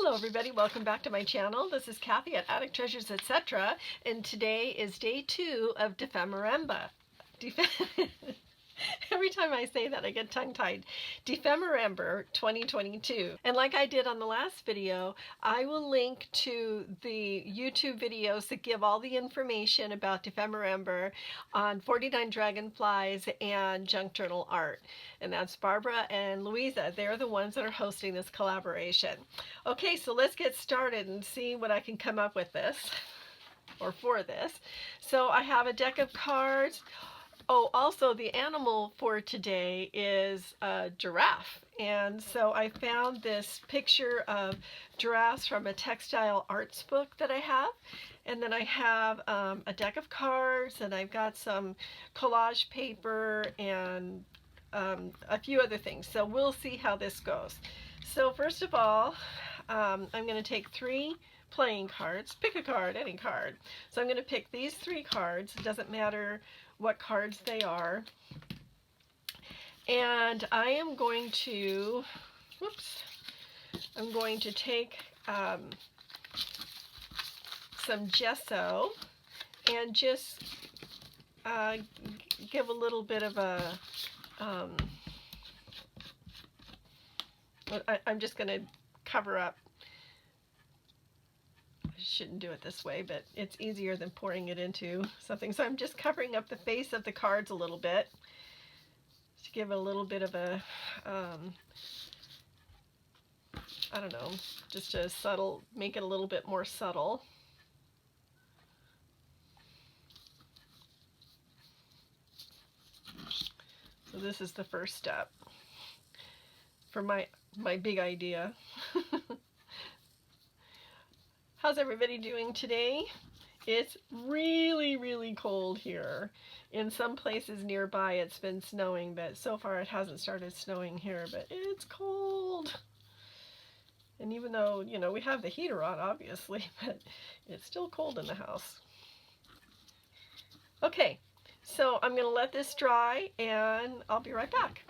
Hello everybody, welcome back to my channel. This is Kathy at Attic Treasures, etc. And today is day 2 of Ephemera. Every time I say that I get tongue-tied. Ephemera 2022. And like I did on the last video, I will link to the YouTube videos that give all the information about Ephemera on 49 Dragonflies and Junk Journal Art. And that's Barbara and Louisa. They're the ones that are hosting this collaboration. Okay, so let's get started and see what I can come up with this, or for this. So I have a deck of cards. Oh, also the animal for today is a giraffe. And so I found this picture of giraffes from a textile arts book that I have. And then I have a deck of cards, and I've got some collage paper and a few other things. So we'll see how this goes. So first of all, I'm going to take 3 playing cards. Pick a card, any card. So I'm going to pick these 3 cards. It doesn't matter what cards they are. And I am going to, I'm going to take some gesso and just give a little bit of a, I'm just going to cover up. I shouldn't do it this way, but it's easier than pouring it into something. So I'm just covering up the face of the cards a little bit to give it a little bit of a, I don't know, just a subtle, make it a little bit more subtle. So this is the first step for my big idea. How's everybody doing today? It's really, really cold here. In some places nearby it's been snowing, but so far it hasn't started snowing here, but it's cold. And even though, you know, we have the heater on, obviously, but it's still cold in the house. Okay, so I'm going to let this dry and I'll be right back.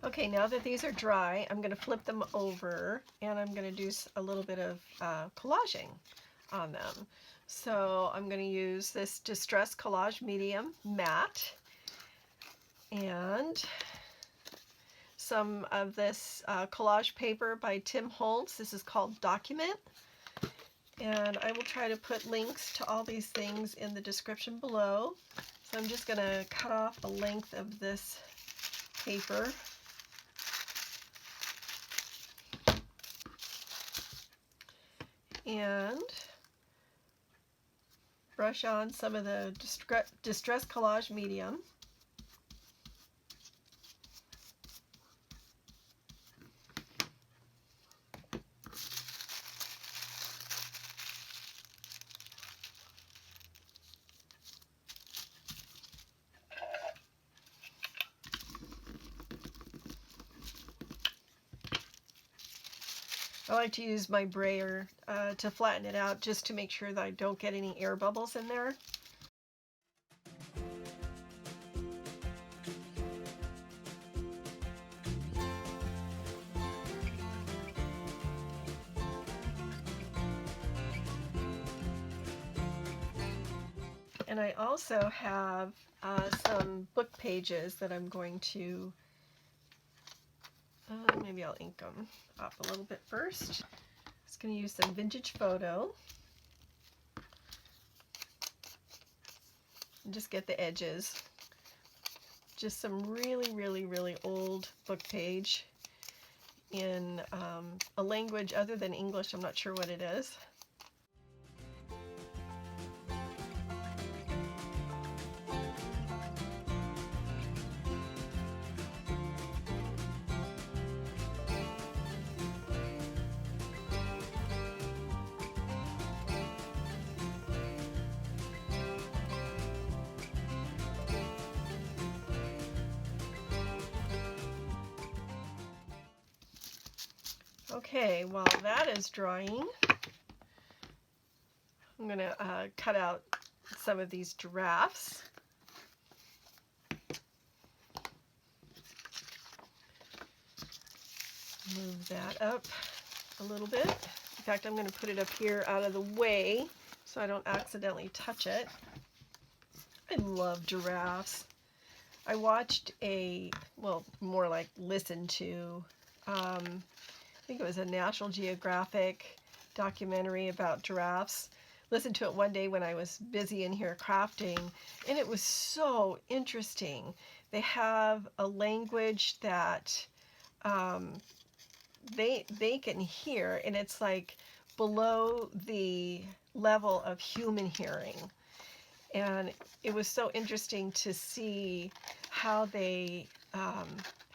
Okay, now that these are dry, I'm going to flip them over and I'm going to do a little bit of collaging on them. So I'm going to use this Distress Collage Medium Matte and some of this collage paper by Tim Holtz. This is called Document. And I will try to put links to all these things in the description below. So I'm just going to cut off the length of this paper. And brush on some of the Distress Collage Medium. I like to use my brayer to flatten it out just to make sure that I don't get any air bubbles in there. And I also have some book pages that I'm going to, maybe I'll ink them up a little bit first. Just going to use some vintage photo and just get the edges. Just some really, really, really old book page in a language other than English. I'm not sure what it is. Okay, while that is drying, I'm going to cut out some of these giraffes. Move that up a little bit. In fact, I'm going to put it up here out of the way so I don't accidentally touch it. I love giraffes. I watched well, more like listened to, I think it was a National Geographic documentary about giraffes. Listened to it one day when I was busy in here crafting, and it was so interesting. They have a language that they can hear, and it's like below the level of human hearing. And it was so interesting to see how they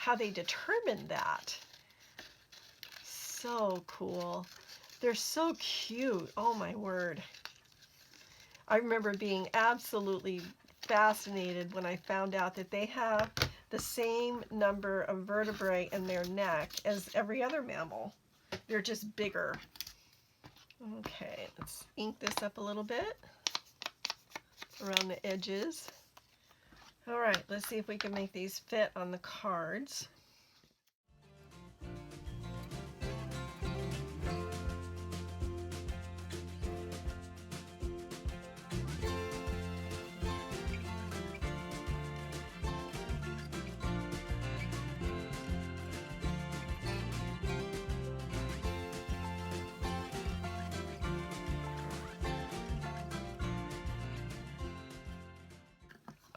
determined that. So cool. They're so cute. Oh my word. I remember being absolutely fascinated when I found out that they have the same number of vertebrae in their neck as every other mammal. They're just bigger. Okay, let's ink this up a little bit around the edges. All right, let's see if we can make these fit on the cards.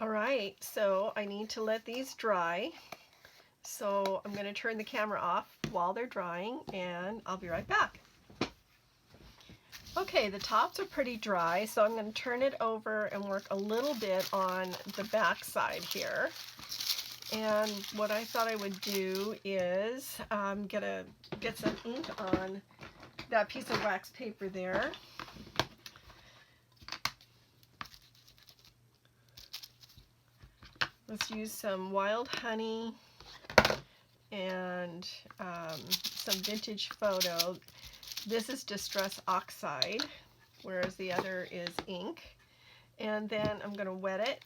All right, so I need to let these dry. So I'm going to turn the camera off while they're drying, and I'll be right back. Okay, the tops are pretty dry, so I'm going to turn it over and work a little bit on the back side here. And what I thought I would do is get some ink on that piece of wax paper there. Let's use some wild honey and some vintage photo. This is Distress Oxide, whereas the other is ink. And then I'm going to wet it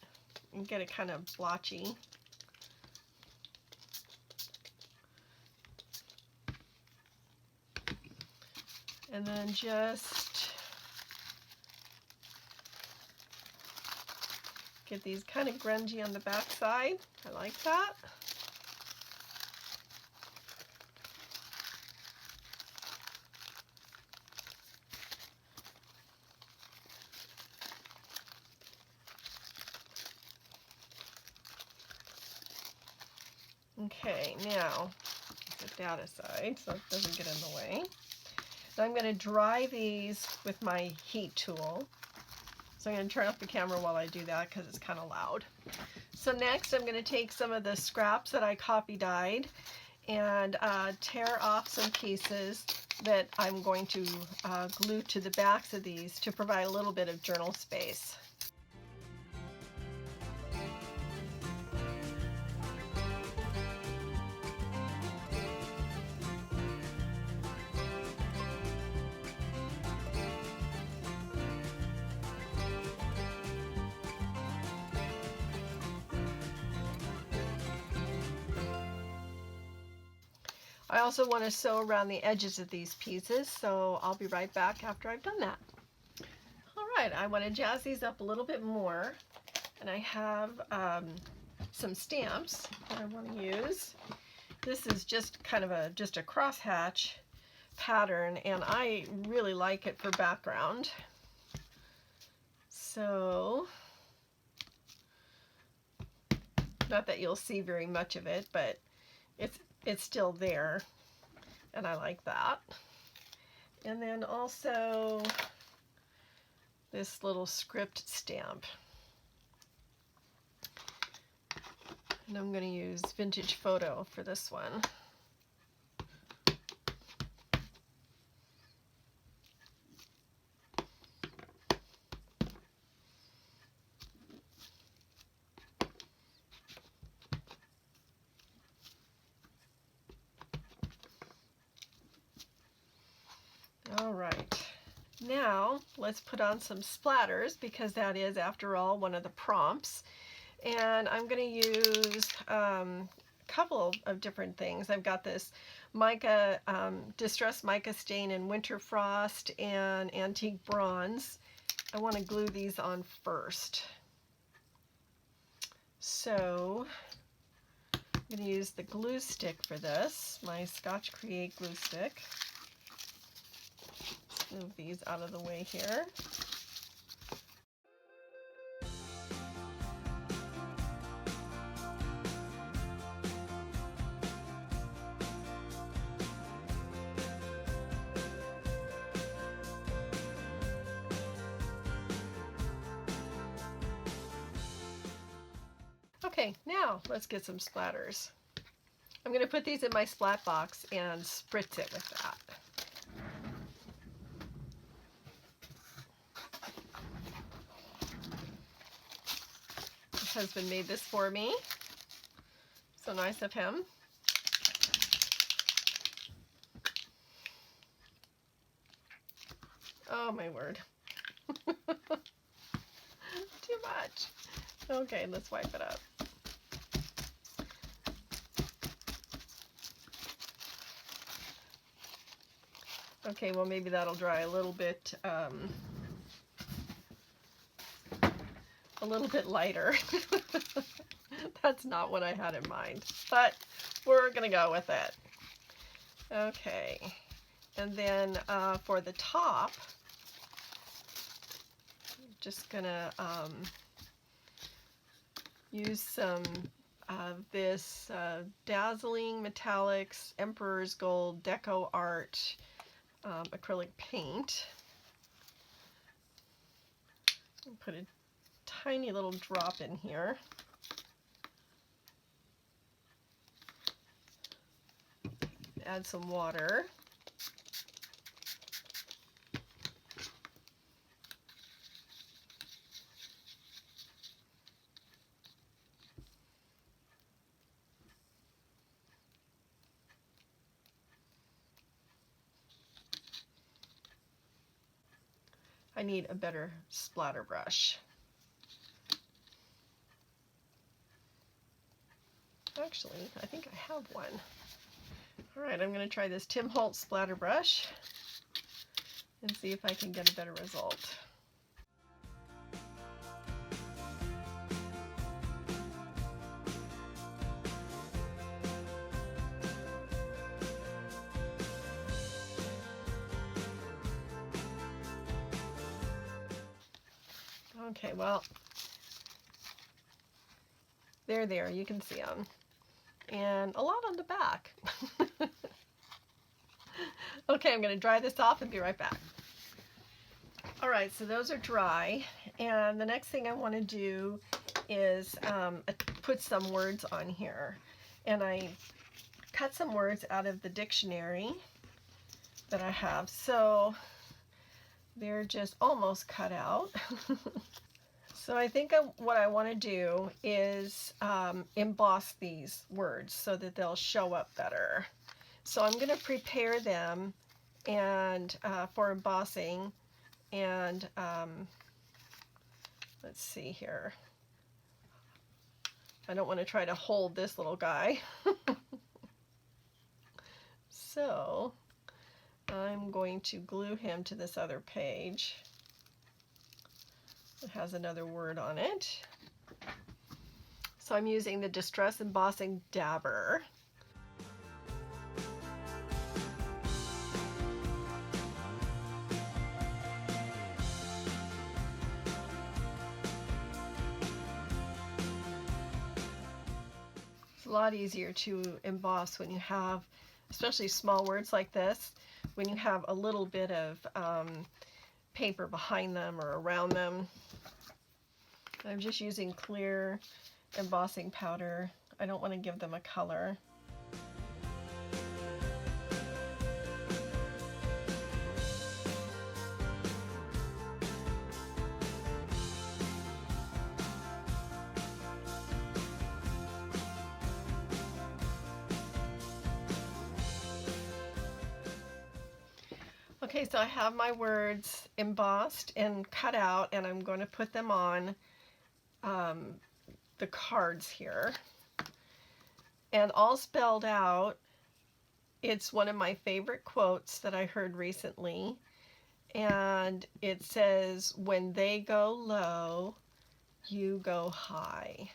and get it kind of blotchy. And then just get these kind of grungy on the back side. I like that. Okay, now put that aside so it doesn't get in the way. Now I'm going to dry these with my heat tool. So I'm going to turn off the camera while I do that because it's kind of loud. So next I'm going to take some of the scraps that I copy dyed and tear off some pieces that I'm going to glue to the backs of these to provide a little bit of journal space. I also want to sew around the edges of these pieces, so I'll be right back after I've done that. All right, I want to jazz these up a little bit more, and I have some stamps that I want to use. This is just kind of a crosshatch pattern, and I really like it for background. So, not that you'll see very much of it, but it's still there, and I like that. And then also this little script stamp. And I'm going to use Vintage Photo for this one. All right, now let's put on some splatters because that is, after all, one of the prompts. And I'm going to use couple of different things. I've got this mica, distressed mica stain in Winter Frost and Antique Bronze. I want to glue these on first. So I'm going to use the glue stick for this, my Scotch Create glue stick. Move these out of the way here. Okay, now let's get some splatters. I'm going to put these in my splat box and spritz it with that. My husband made this for me. So nice of him. Oh my word. Too much. Okay, let's wipe it up. Okay, well maybe that'll dry a little bit lighter. That's not what I had in mind, but we're gonna go with it. Okay, and then for the top, I'm just gonna use some of this Dazzling Metallics Emperor's Gold Deco Art acrylic paint. I'll put a tiny little drop in here. Add some water. I need a better splatter brush. Actually, I think I have one. All right, I'm going to try this Tim Holtz splatter brush and see if I can get a better result. Okay, well, they're there. You can see them. And a lot on the back. Okay, I'm going to dry this off and be right back. All right, so those are dry. And the next thing I want to do is put some words on here. And I cut some words out of the dictionary that I have. So they're just almost cut out. So I think what I want to do is emboss these words so that they'll show up better. So I'm going to prepare them and for embossing, and let's see here. I don't want to try to hold this little guy. So I'm going to glue him to this other page. It has another word on it. So I'm using the Distress Embossing Dabber. It's a lot easier to emboss when you have, especially small words like this, when you have a little bit of paper behind them or around them. I'm just using clear embossing powder. I don't want to give them a color. Okay, so I have my words embossed and cut out, and I'm going to put them on the cards here. and all spelled out. It's one of my favorite quotes that I heard recently, and it says, "When they go low, you go high."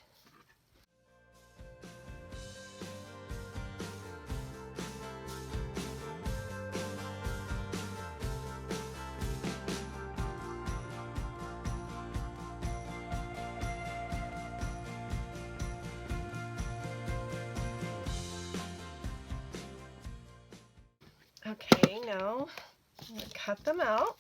Okay, now I'm going to cut them out.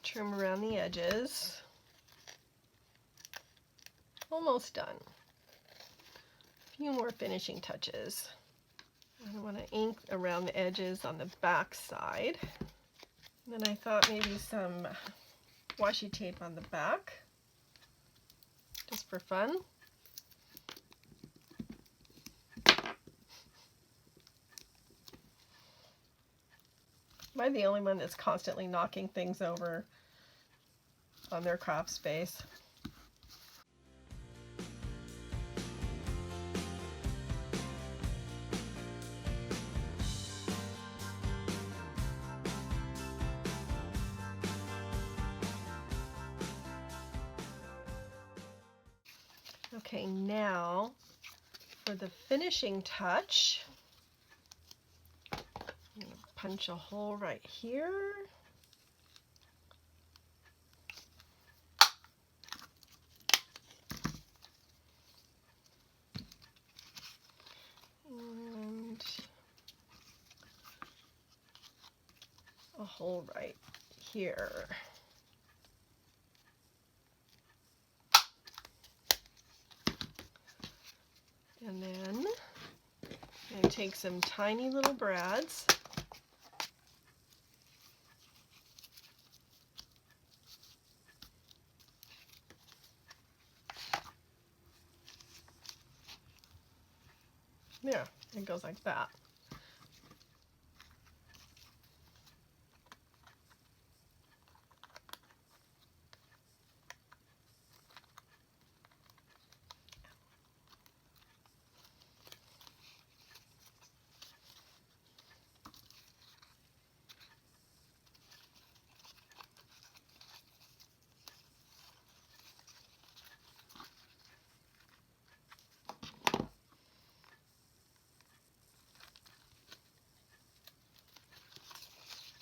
Trim around the edges. Almost done. A few more finishing touches. I want to ink around the edges on the back side. And then I thought maybe some washi tape on the back, just for fun. Am I the only one that's constantly knocking things over on their craft space? Okay, now for the finishing touch, I'm going to punch a hole right here. And a hole right here. And then I'm going to take some tiny little brads . There, it goes like that.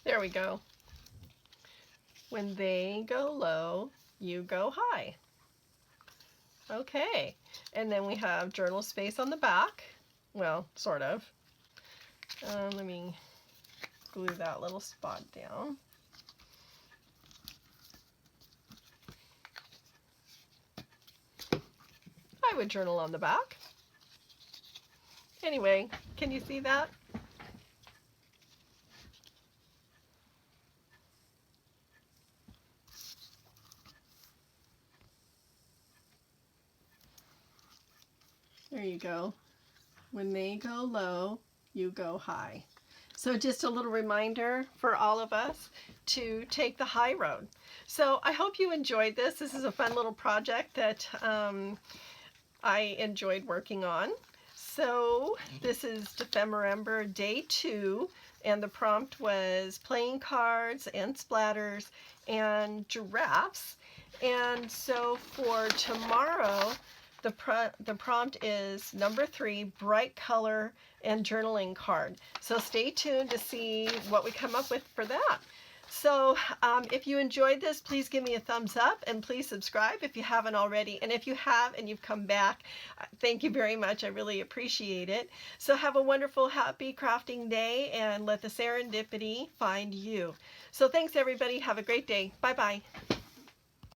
There we go. When they go low, you go high. Okay, and then we have journal space on the back. Well, sort of. Let me glue that little spot down. I would journal on the back. Anyway, can you see that? There you go. When they go low, you go high. So just a little reminder for all of us to take the high road. So I hope you enjoyed this. This is a fun little project that I enjoyed working on. So this is Ephemera Day 2, and the prompt was playing cards and splatters and giraffes. And so for tomorrow, the prompt is number 3, bright color and journaling card. So stay tuned to see what we come up with for that. So if you enjoyed this, please give me a thumbs up, and please subscribe if you haven't already. And if you have and you've come back, thank you very much. I really appreciate it. So have a wonderful, happy crafting day, and let the serendipity find you. So thanks, everybody. Have a great day. Bye-bye.